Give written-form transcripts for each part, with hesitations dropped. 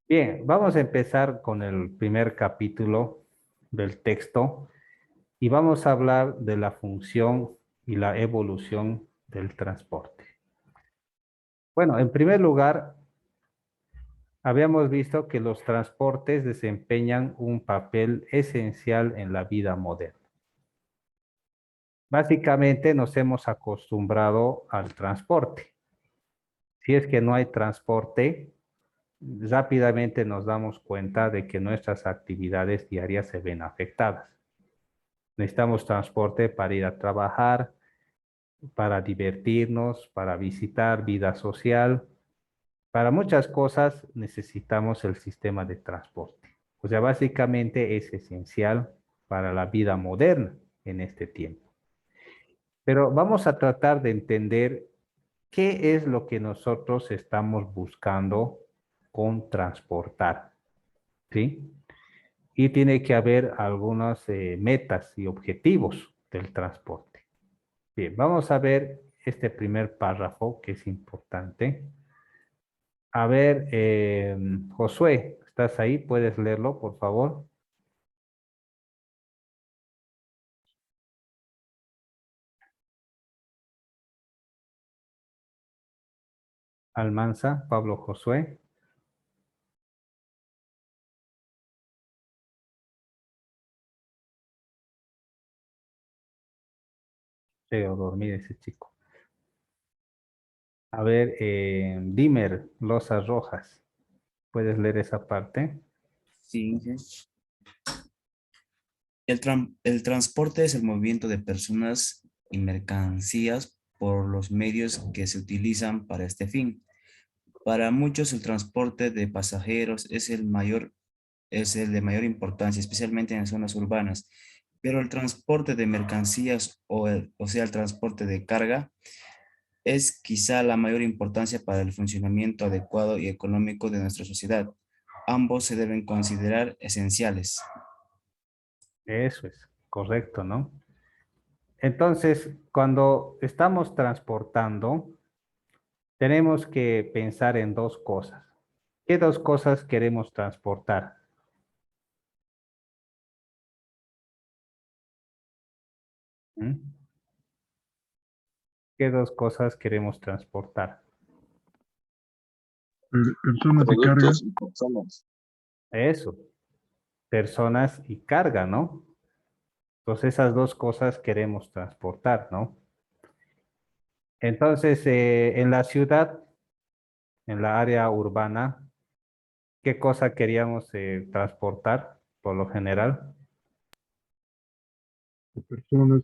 Bien, vamos a empezar con el primer capítulo del texto y vamos a hablar de la función y la evolución del transporte. Bueno, en primer lugar, habíamos visto que los transportes desempeñan un papel esencial en la vida moderna. Básicamente nos hemos acostumbrado al transporte. Si es que no hay transporte, rápidamente nos damos cuenta de que nuestras actividades diarias se ven afectadas. Necesitamos transporte para ir a trabajar, para divertirnos, para visitar vida social. Para muchas cosas necesitamos el sistema de transporte. O sea, básicamente es esencial para la vida moderna en este tiempo. Pero vamos a tratar de entender qué es lo que nosotros estamos buscando con transportar, ¿sí? Y tiene que haber algunas metas y objetivos del transporte. Bien, vamos a ver este primer párrafo que es importante. A ver, Josué, ¿estás ahí? ¿Puedes leerlo, por favor? Almanza, Pablo Josué. Llegó a dormir ese chico. A ver, Dimer, Losas Rojas. ¿Puedes leer esa parte? Sí, sí. El transporte es el movimiento de personas y mercancías por los medios que se utilizan para este fin. Para muchos, el transporte de pasajeros es el de mayor importancia, especialmente en zonas urbanas. Pero el transporte de mercancías o sea, el transporte de carga es quizá la mayor importancia para el funcionamiento adecuado y económico de nuestra sociedad. Ambos se deben considerar esenciales. Eso es correcto, ¿no? Entonces, cuando estamos transportando, tenemos que pensar en dos cosas. ¿Qué dos cosas queremos transportar? ¿Mm? ¿Qué dos cosas queremos transportar? Personas y carga. Productos y personas. Eso, personas y carga, ¿no? Entonces esas dos cosas queremos transportar, ¿no? Entonces, en la ciudad, en la área urbana, ¿qué cosa queríamos transportar por lo general? Personas.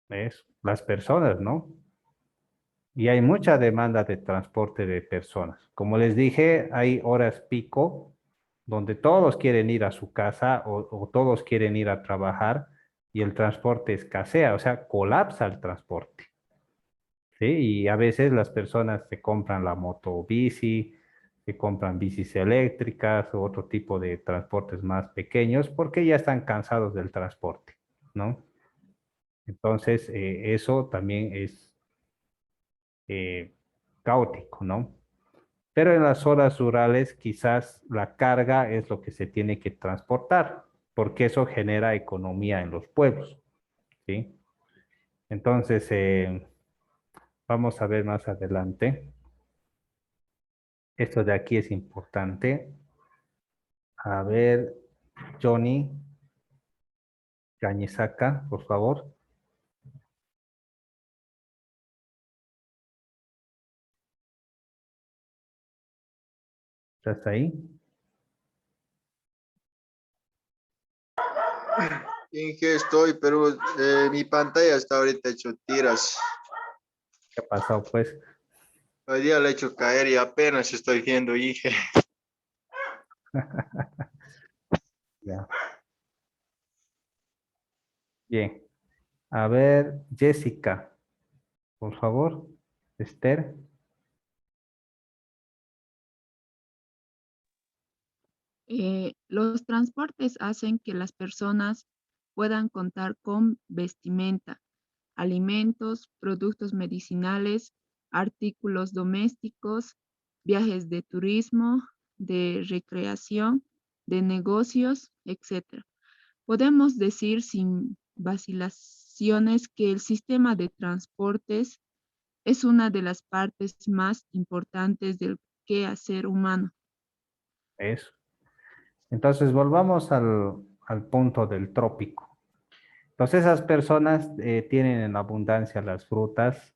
Eso, las personas, ¿no? Y hay mucha demanda de transporte de personas. Como les dije, hay horas pico donde todos quieren ir a su casa o todos quieren ir a trabajar y el transporte escasea, o sea, colapsa el transporte. ¿Sí? Y a veces las personas se compran la moto bici, se compran bicis eléctricas o otro tipo de transportes más pequeños porque ya están cansados del transporte, ¿no? Entonces, eso también es eh, caótico, ¿no? Pero en las zonas rurales quizás la carga es lo que se tiene que transportar, porque eso genera economía en los pueblos, ¿sí? Entonces, vamos a ver más adelante. Esto de aquí es importante. A ver, Johnny Cañizaca, por favor. ¿Estás ahí? ¿En qué estoy? Pero mi pantalla está ahorita hecho tiras. ¿Qué ha pasado, pues? Hoy día le he hecho caer y apenas estoy viendo, hija. Ya. Bien. A ver, Jessica, por favor. Esther. Los transportes hacen que las personas puedan contar con vestimenta, alimentos, productos medicinales, artículos domésticos, viajes de turismo, de recreación, de negocios, etc. Podemos decir sin vacilaciones que el sistema de transportes es una de las partes más importantes del quehacer humano. Eso. Entonces, volvamos al punto del trópico. Entonces, esas personas tienen en abundancia las frutas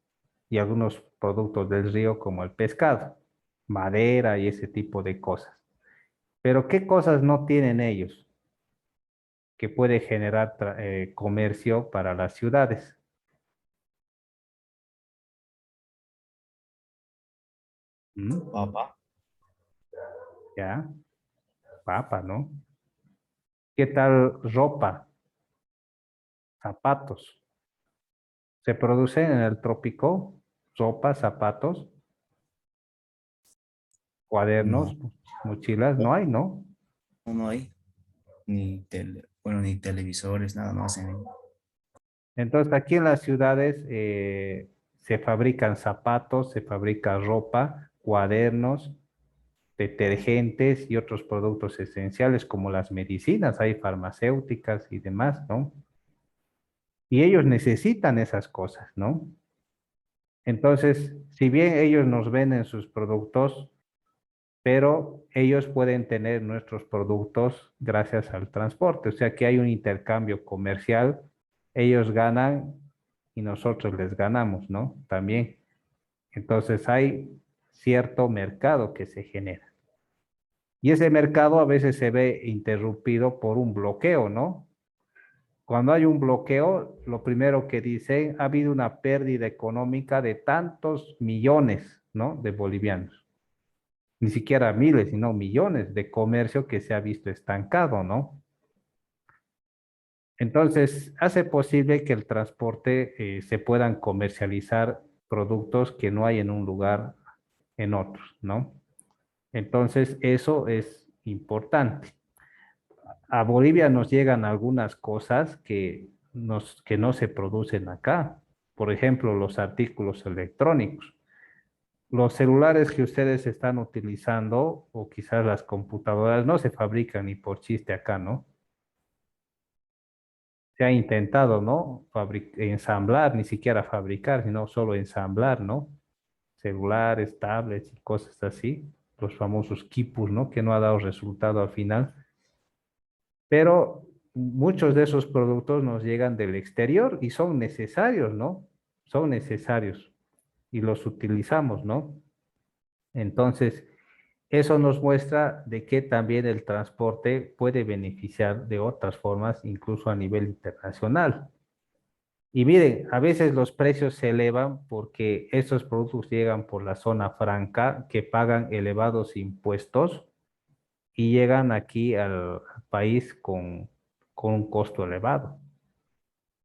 y algunos productos del río como el pescado, madera y ese tipo de cosas. Pero ¿qué cosas no tienen ellos que puede generar comercio para las ciudades? ¿Mm? Papa, ¿Ya? Papa, ¿no? ¿Qué tal ropa, zapatos? ¿Se producen en el trópico ropa, zapatos, no, cuadernos, mochilas? No hay, ¿no? no hay. Bueno, ni televisores, nada más. Entonces, aquí en las ciudades se fabrican zapatos, se fabrica ropa, cuadernos, detergentes y otros productos esenciales como las medicinas, hay farmacéuticas y demás, ¿no? Y ellos necesitan esas cosas, ¿no? Entonces, si bien ellos nos venden sus productos, pero ellos pueden tener nuestros productos gracias al transporte, o sea que hay un intercambio comercial, ellos ganan y nosotros les ganamos, ¿no? También. Entonces hay cierto mercado que se genera. Y ese mercado a veces se ve interrumpido por un bloqueo, ¿no? Cuando hay un bloqueo, lo primero que dicen, ha habido una pérdida económica de tantos millones, ¿no? De bolivianos. Ni siquiera miles, sino millones de comercio que se ha visto estancado, ¿no? Entonces, hace posible que el transporte se puedan comercializar productos que no hay en un lugar en otros, ¿no? Entonces, eso es importante. A Bolivia nos llegan algunas cosas que no se producen acá. Por ejemplo, los artículos electrónicos. Los celulares que ustedes están utilizando o quizás las computadoras no se fabrican ni por chiste acá, ¿no? Se ha intentado, ¿no? Ensamblar, ni siquiera fabricar, sino solo ensamblar, ¿no? Celulares, tablets y cosas así, los famosos quipus, ¿no? Que no ha dado resultado al final. Pero muchos de esos productos nos llegan del exterior y son necesarios, ¿no? Son necesarios y los utilizamos, ¿no? Entonces, eso nos muestra de que también el transporte puede beneficiar de otras formas, incluso a nivel internacional. Y miren, a veces los precios se elevan porque estos productos llegan por la zona franca que pagan elevados impuestos y llegan aquí al país con un costo elevado.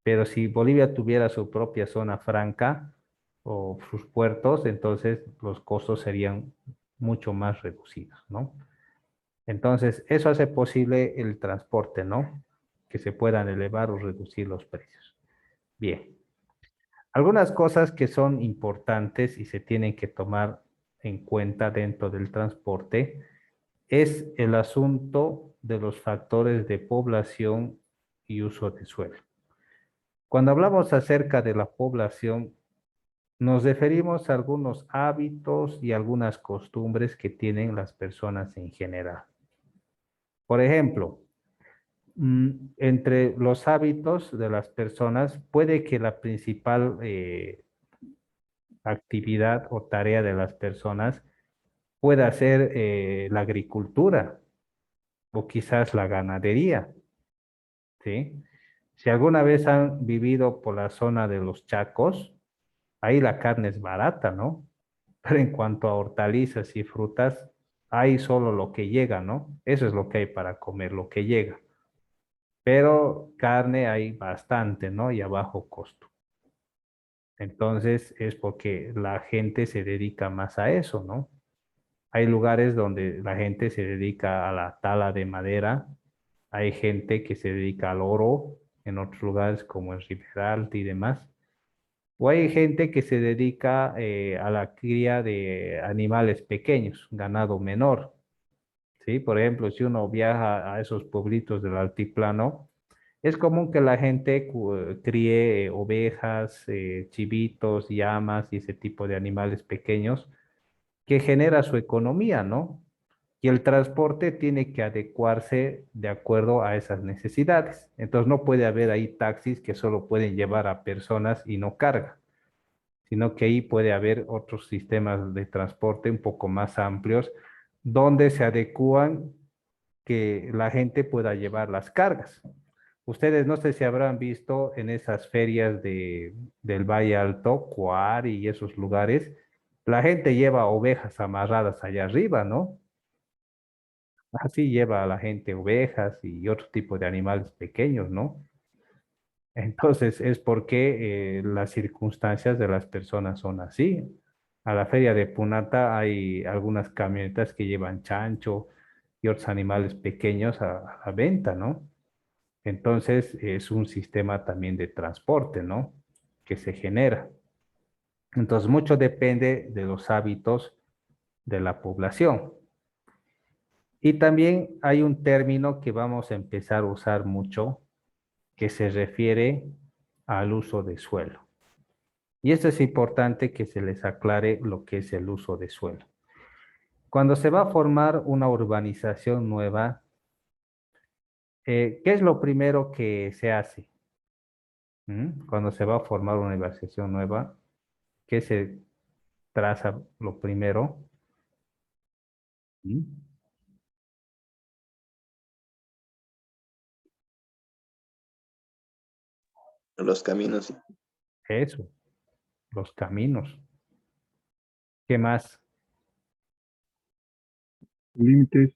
Pero si Bolivia tuviera su propia zona franca o sus puertos, entonces los costos serían mucho más reducidos, ¿no? Entonces, eso hace posible el transporte, ¿no? Que se puedan elevar o reducir los precios. Bien. Algunas cosas que son importantes y se tienen que tomar en cuenta dentro del transporte es el asunto de los factores de población y uso de suelo. Cuando hablamos acerca de la población, nos referimos a algunos hábitos y algunas costumbres que tienen las personas en general. Por ejemplo, entre los hábitos de las personas, puede que la principal actividad o tarea de las personas pueda ser la agricultura o quizás la ganadería, ¿sí? Si alguna vez han vivido por la zona de los Chacos, ahí la carne es barata, ¿no? Pero en cuanto a hortalizas y frutas, hay solo lo que llega, ¿no? Eso es lo que hay para comer, lo que llega. Pero carne hay bastante, ¿no? Y a bajo costo. Entonces es porque la gente se dedica más a eso, ¿no? Hay lugares donde la gente se dedica a la tala de madera, hay gente que se dedica al oro en otros lugares como en Riberalta y demás, o hay gente que se dedica a la cría de animales pequeños, ganado menor. ¿sí? Por ejemplo, si uno viaja a esos pueblitos del altiplano, es común que la gente críe ovejas, chivitos, llamas y ese tipo de animales pequeños que genera su economía, ¿no? Y el transporte tiene que adecuarse de acuerdo a esas necesidades. Entonces no puede haber ahí taxis que solo pueden llevar a personas y no carga, sino que ahí puede haber otros sistemas de transporte un poco más amplios donde se adecúan que la gente pueda llevar las cargas. Ustedes no sé si habrán visto en esas ferias del Valle Alto, Cuar y esos lugares, la gente lleva ovejas amarradas allá arriba, ¿no? Así lleva a la gente ovejas y otro tipo de animales pequeños, ¿no? Entonces es porque las circunstancias de las personas son así. A la feria de Punata hay algunas camionetas que llevan chancho y otros animales pequeños a la venta, ¿no? Entonces es un sistema también de transporte, ¿no? Que se genera. Entonces mucho depende de los hábitos de la población. Y también hay un término que vamos a empezar a usar mucho que se refiere al uso de suelo. Y esto es importante que se les aclare lo que es el uso de suelo. Cuando se va a formar una urbanización nueva, ¿qué es lo primero que se hace? Cuando se va a formar una urbanización nueva, ¿qué se traza lo primero? ¿Mm? Los caminos. Eso, los caminos. ¿Qué más? límites,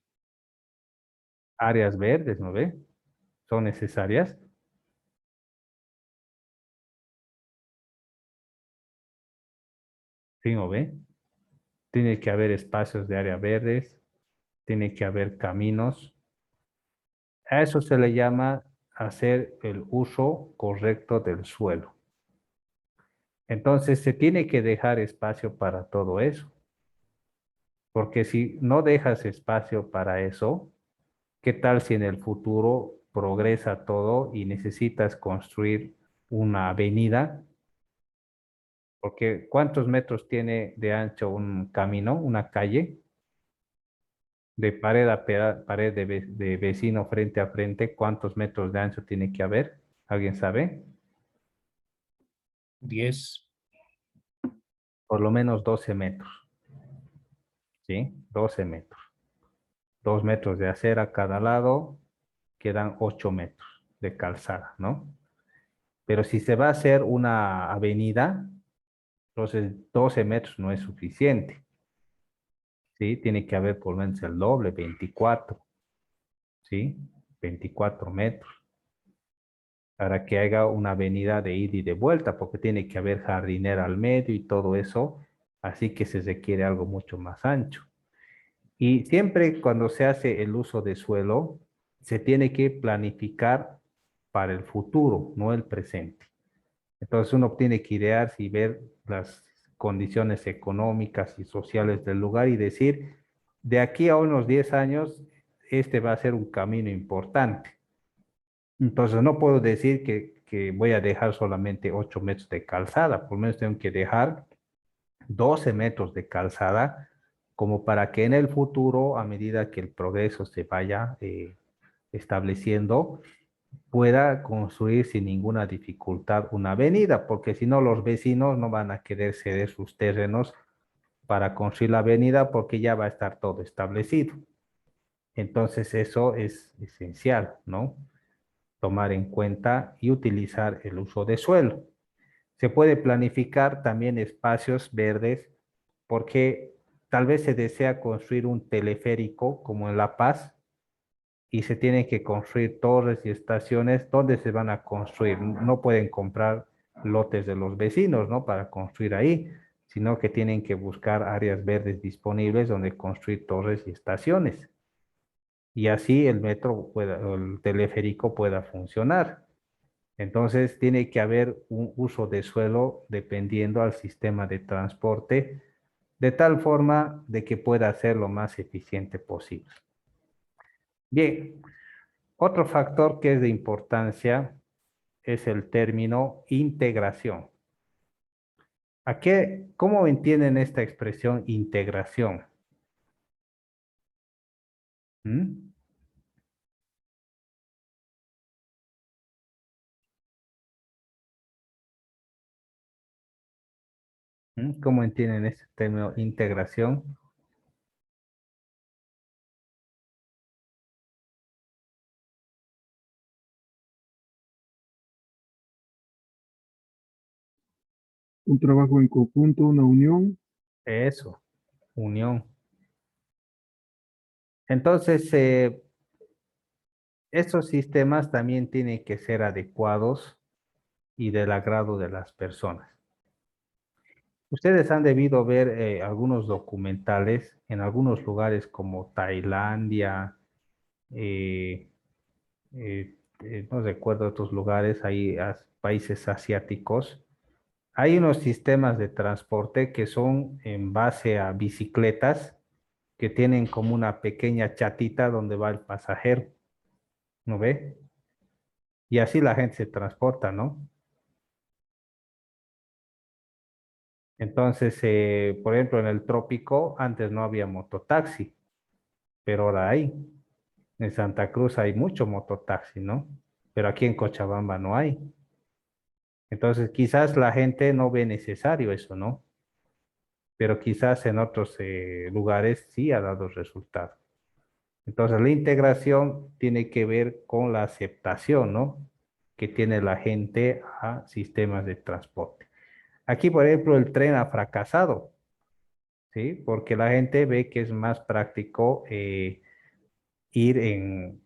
Áreas verdes, ¿no ve? Son necesarias. ¿Sí, no ve? Tiene que haber espacios de áreas verdes, tiene que haber caminos. A eso se le llama hacer el uso correcto del suelo. Entonces se tiene que dejar espacio para todo eso, porque si no dejas espacio para eso, ¿qué tal si en el futuro progresa todo y necesitas construir una avenida? Porque ¿cuántos metros tiene de ancho un camino, una calle? De pared a pared de vecino frente a frente, ¿cuántos metros de ancho tiene que haber? ¿Alguien sabe? 10. Por lo menos 12 metros, ¿sí? 12 metros. 2 metros de acera a cada lado, quedan 8 metros de calzada, ¿no? Pero si se va a hacer una avenida, entonces 12 metros no es suficiente, ¿sí? Tiene que haber por lo menos el doble, 24, ¿sí? 24 metros para que haya una avenida de ida y de vuelta, porque tiene que haber jardinera al medio y todo eso, así que se requiere algo mucho más ancho. Y siempre cuando se hace el uso de suelo, se tiene que planificar para el futuro, no el presente. Entonces uno tiene que idearse y ver las condiciones económicas y sociales del lugar y decir, de aquí a unos 10 años, este va a ser un camino importante. Entonces no puedo decir que voy a dejar solamente 8 metros de calzada, por lo menos tengo que dejar 12 metros de calzada como para que en el futuro, a medida que el progreso se vaya estableciendo, pueda construir sin ninguna dificultad una avenida, porque si no los vecinos no van a querer ceder sus terrenos para construir la avenida porque ya va a estar todo establecido. Entonces eso es esencial, ¿no? Tomar en cuenta y utilizar el uso de suelo. Se puede planificar también espacios verdes porque tal vez se desea construir un teleférico como en La Paz y se tienen que construir torres y estaciones. ¿Dónde se van a construir? No pueden comprar lotes de los vecinos, ¿no? Para construir ahí, sino que tienen que buscar áreas verdes disponibles donde construir torres y estaciones. Y así el metro pueda, o el teleférico pueda funcionar. Entonces tiene que haber un uso de suelo dependiendo al sistema de transporte, de tal forma de que pueda ser lo más eficiente posible. Bien, otro factor que es de importancia es el término integración. ¿Cómo entienden esta expresión integración? ¿Mm? ¿Cómo entienden este término integración? Un trabajo en conjunto, una unión. Eso, unión. Entonces, estos sistemas también tienen que ser adecuados y del agrado de las personas. Ustedes han debido ver algunos documentales en algunos lugares como Tailandia, eh, no recuerdo otros lugares, hay países asiáticos. Hay unos sistemas de transporte que son en base a bicicletas que tienen como una pequeña chatita donde va el pasajero, ¿no ve? Y así la gente se transporta, ¿no? Entonces, por ejemplo, en el trópico antes no había mototaxi, pero ahora hay. En Santa Cruz hay mucho mototaxi, ¿no? Pero aquí en Cochabamba no hay. Entonces, quizás la gente no ve necesario eso, ¿no? Pero quizás en otros lugares sí ha dado resultado. Entonces, la integración tiene que ver con la aceptación, ¿no? Que tiene la gente a sistemas de transporte. Aquí, por ejemplo, el tren ha fracasado, ¿sí? Porque la gente ve que es más práctico ir en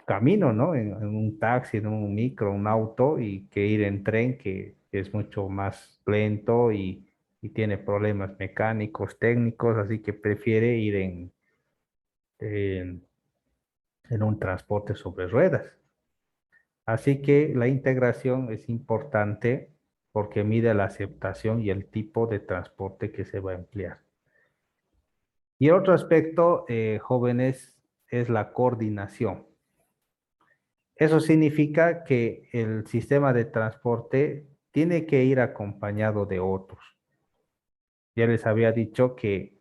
camino, ¿no? En un taxi, en un micro, un auto, y que ir en tren, que es mucho más lento y tiene problemas mecánicos, técnicos, así que prefiere ir en, en un transporte sobre ruedas. Así que la integración es importante porque mide la aceptación y el tipo de transporte que se va a emplear. Y otro aspecto, jóvenes, es la coordinación. Eso significa que el sistema de transporte tiene que ir acompañado de otros. Ya les había dicho que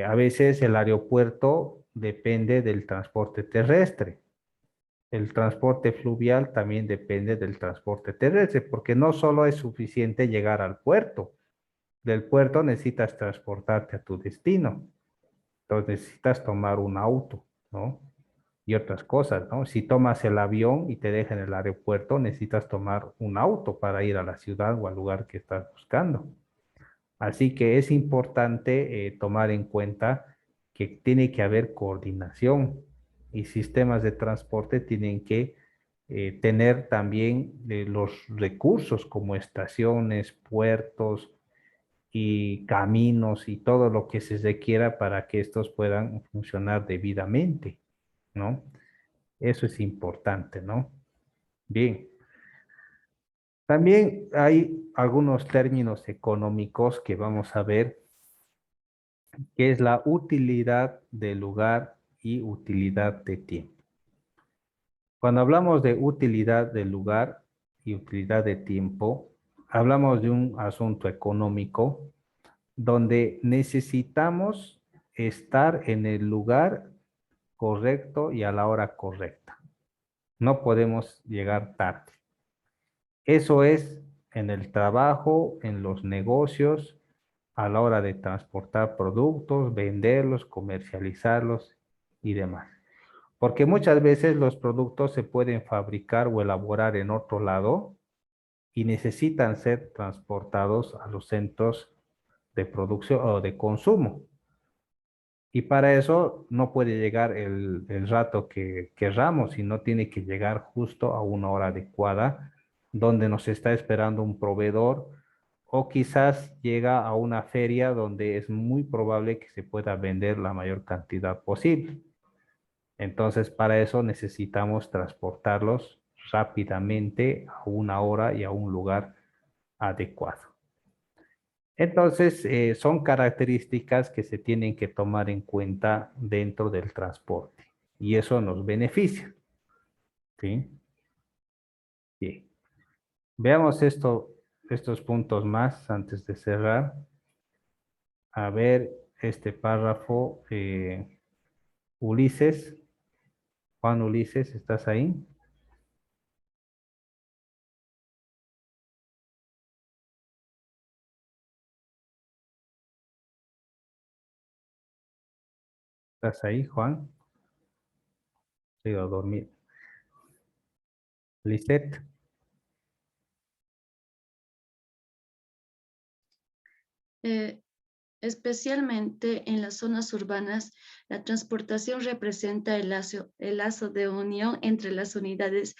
a veces el aeropuerto depende del transporte terrestre. El transporte fluvial también depende del transporte terrestre, porque no solo es suficiente llegar al puerto. Del puerto necesitas transportarte a tu destino. Entonces necesitas tomar un auto, ¿no? Y otras cosas, ¿no? Si tomas el avión y te dejan en el aeropuerto, necesitas tomar un auto para ir a la ciudad o al lugar que estás buscando. Así que es importante tomar en cuenta que tiene que haber coordinación y sistemas de transporte tienen que tener también los recursos como estaciones, puertos y caminos y todo lo que se requiera para que estos puedan funcionar debidamente, ¿no? Eso es importante, ¿no? Bien. También hay algunos términos económicos que vamos a ver, que es la utilidad de lugar y utilidad de tiempo. Cuando hablamos de utilidad de lugar y utilidad de tiempo, hablamos de un asunto económico donde necesitamos estar en el lugar correcto y a la hora correcta. No podemos llegar tarde. Eso es en el trabajo, en los negocios, a la hora de transportar productos, venderlos, comercializarlos y demás. Porque muchas veces los productos se pueden fabricar o elaborar en otro lado y necesitan ser transportados a los centros de producción o de consumo. Y para eso no puede llegar el rato que querramos, sino tiene que llegar justo a una hora adecuada, donde nos está esperando un proveedor, o quizás llega a una feria donde es muy probable que se pueda vender la mayor cantidad posible. Entonces, para eso necesitamos transportarlos rápidamente a una hora y a un lugar adecuado. Entonces, son características que se tienen que tomar en cuenta dentro del transporte. y eso nos beneficia. ¿Sí? Bien. Veamos estos puntos más antes de cerrar. A ver este párrafo. Ulises. Juan Ulises, ¿estás ahí? ¿Estás ahí, Juan? Se ha ido a dormir. Lisette. Eh, Especialmente en las zonas urbanas, la transportación representa el lazo de unión entre las unidades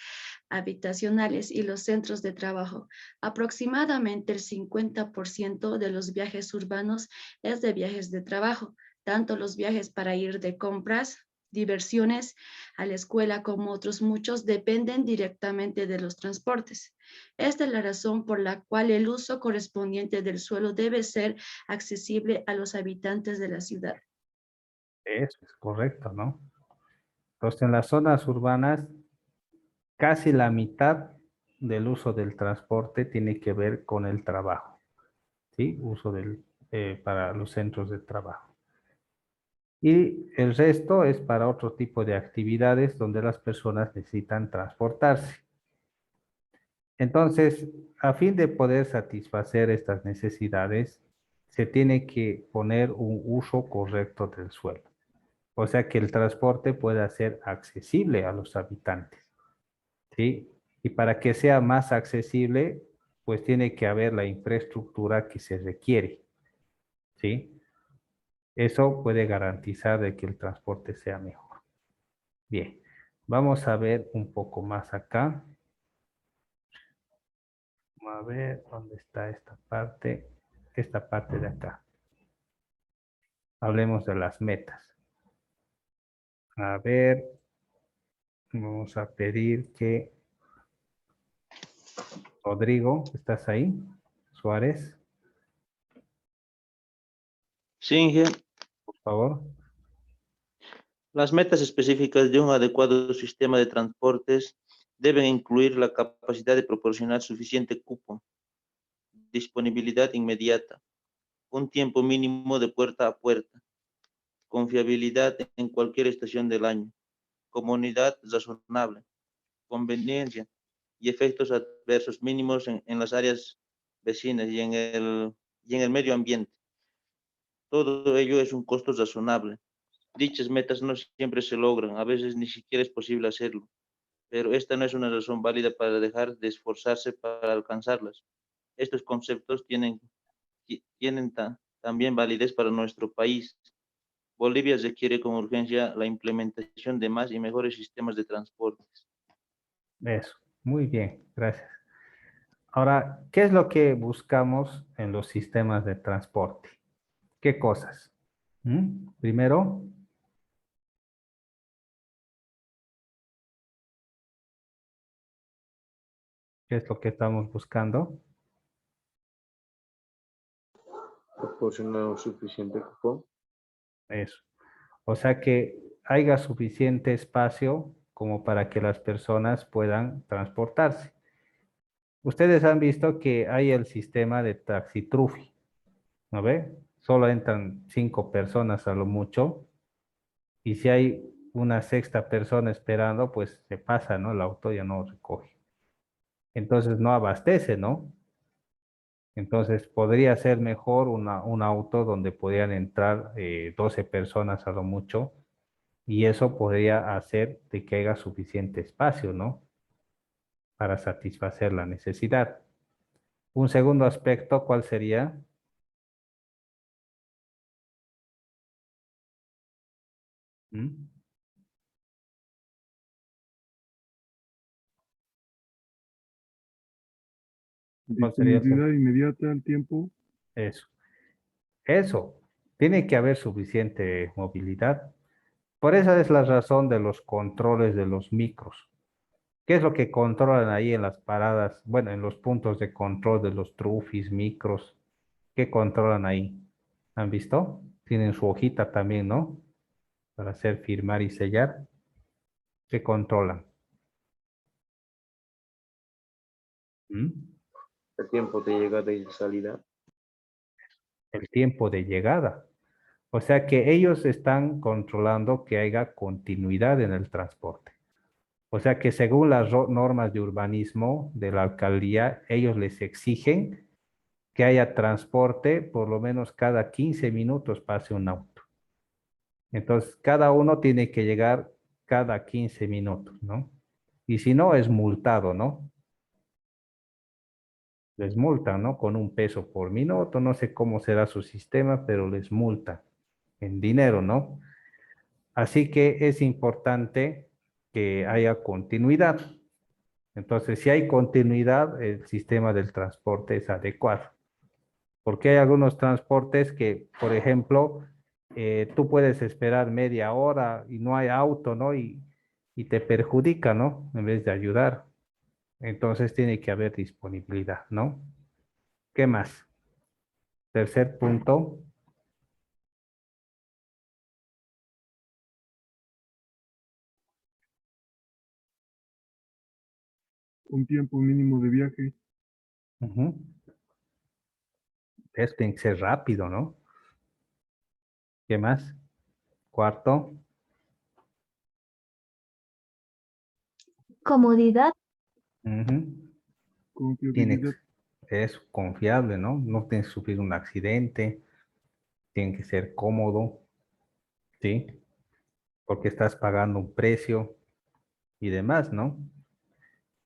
habitacionales y los centros de trabajo. Aproximadamente el 50% de los viajes urbanos es de viajes de trabajo, tanto los viajes para ir de compras, diversiones a la escuela como otros muchos dependen directamente de los transportes. Esta es la razón por la cual el uso correspondiente del suelo debe ser accesible a los habitantes de la ciudad. Eso es correcto, ¿no? Entonces, en las zonas urbanas, casi la mitad del uso del transporte tiene que ver con el trabajo, ¿sí? Para los centros de trabajo. Y el resto es para otro tipo de actividades donde las personas necesitan transportarse. Entonces, a fin de poder satisfacer estas necesidades, se tiene que poner un uso correcto del suelo. O sea, que el transporte pueda ser accesible a los habitantes, ¿sí? Y para que sea más accesible, pues tiene que haber la infraestructura que se requiere, ¿sí? Eso puede garantizar de que el transporte sea mejor. Bien, vamos a ver un poco más acá. Vamos a ver dónde está esta parte de acá. Hablemos de las metas. A ver, vamos a pedir que Rodrigo, ¿estás ahí? Suárez, Sí, Inge, por favor. las metas específicas de un adecuado sistema de transportes deben incluir la capacidad de proporcionar suficiente cupo, disponibilidad inmediata, un tiempo mínimo de puerta a puerta, confiabilidad en cualquier estación del año, comunidad razonable, conveniencia y efectos adversos mínimos en las áreas vecinas y en el medio ambiente. Todo ello es un costo razonable. Dichas metas no siempre se logran, a veces ni siquiera es posible hacerlo, pero esta no es una razón válida para dejar de esforzarse para alcanzarlas. Estos conceptos tienen también validez para nuestro país. Bolivia requiere con urgencia la implementación de más y mejores sistemas de transportes. Eso, muy bien, gracias. Ahora, ¿qué es lo que buscamos en los sistemas de transporte? ¿Qué cosas? Primero, ¿qué es lo que estamos buscando? Proporcionar suficiente cupo. Eso. O sea, que haya suficiente espacio como para que las personas puedan transportarse. Ustedes han visto que hay el sistema de taxi-trufi, ¿no ve? Solo entran 5 personas a lo mucho, y si hay una sexta persona esperando, pues se pasa, ¿no? El auto ya no recoge. Entonces no abastece, ¿no? Entonces podría ser mejor un auto donde podrían entrar 12 personas a lo mucho, y eso podría hacer de que haya suficiente espacio, ¿no? Para satisfacer la necesidad. Un segundo aspecto, ¿cuál sería? ¿Mm? ¿Cuál sería Disponibilidad inmediata al tiempo. eso? Eso. Tiene que haber suficiente movilidad. Por esa es la razón de los controles de los micros. ¿Qué es lo que controlan ahí en las paradas? Bueno, en los puntos de control de los trufis, micros. ¿Qué controlan ahí? ¿Han visto? Tienen su hojita también, ¿no? Para hacer firmar y sellar. se controlan. ¿Mm? El tiempo de llegada y salida. El tiempo de llegada. O sea que ellos están controlando que haya continuidad en el transporte. O sea que según las normas de urbanismo de la alcaldía, ellos les exigen que haya transporte, por lo menos cada 15 minutos pase un auto. Entonces, cada uno tiene que llegar cada 15 minutos, ¿no? Y si no, es multado, ¿no? Les multan, ¿no? Con un peso por minuto, no sé cómo será su sistema, pero les multan en dinero, ¿no? Así que es importante que haya continuidad. Entonces, si hay continuidad, el sistema del transporte es adecuado. Porque hay algunos transportes que, por ejemplo, tú puedes esperar media hora y no hay auto, ¿no? Y te perjudica, ¿no? En vez de ayudar. Entonces tiene que haber disponibilidad, ¿no? ¿Qué más? Tercer punto. Un tiempo mínimo de viaje. Ujú. Esto tiene que ser rápido, ¿no? ¿Qué más? Cuarto. Comodidad. Ujú. Tiene Confiabilidad. es confiable, ¿no? No tienes que sufrir un accidente, tiene que ser cómodo, ¿sí? Porque estás pagando un precio y demás, ¿no?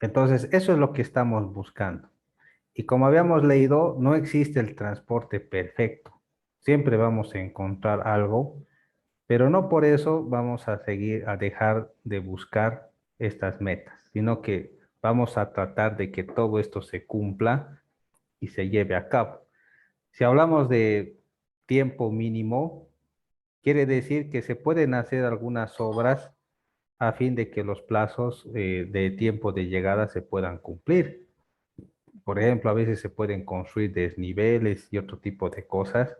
Entonces, eso es lo que estamos buscando. Y como habíamos leído, no existe el transporte perfecto. Siempre vamos a encontrar algo, pero no por eso vamos a seguir, a dejar de buscar estas metas, sino que vamos a tratar de que todo esto se cumpla y se lleve a cabo. Si hablamos de tiempo mínimo, quiere decir que se pueden hacer algunas obras a fin de que los plazos de tiempo de llegada se puedan cumplir. Por ejemplo, a veces se pueden construir desniveles y otro tipo de cosas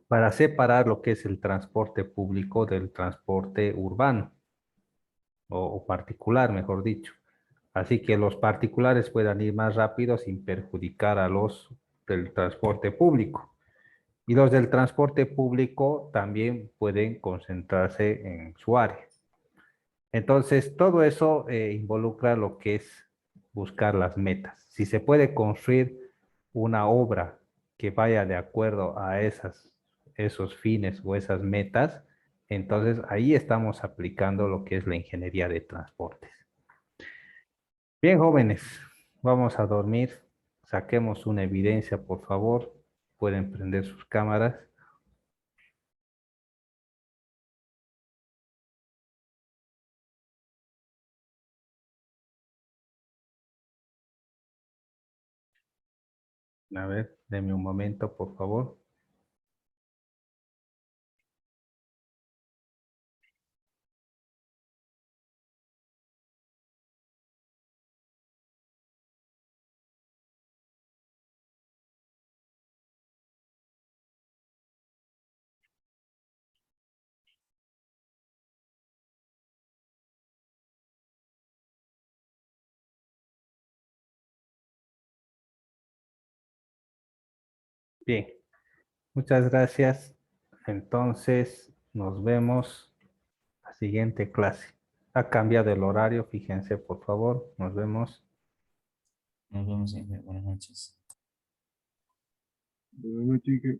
para separar lo que es el transporte público del transporte urbano o particular, mejor dicho. Así que los particulares puedan ir más rápido sin perjudicar a los del transporte público. Y los del transporte público también pueden concentrarse en su área. Entonces, todo eso involucra lo que es buscar las metas. Si se puede construir una obra que vaya de acuerdo a esos fines o esas metas, entonces ahí estamos aplicando lo que es la ingeniería de transportes. Bien, jóvenes, vamos a dormir. Saquemos una evidencia, por favor. Pueden prender sus cámaras. A ver, denme un momento, por favor. Bien, muchas gracias. Entonces, nos vemos la siguiente clase. Ha cambiado el horario, fíjense, por favor. Nos vemos. Nos vemos, Inge. Buenas noches. Buenas noches, Inge.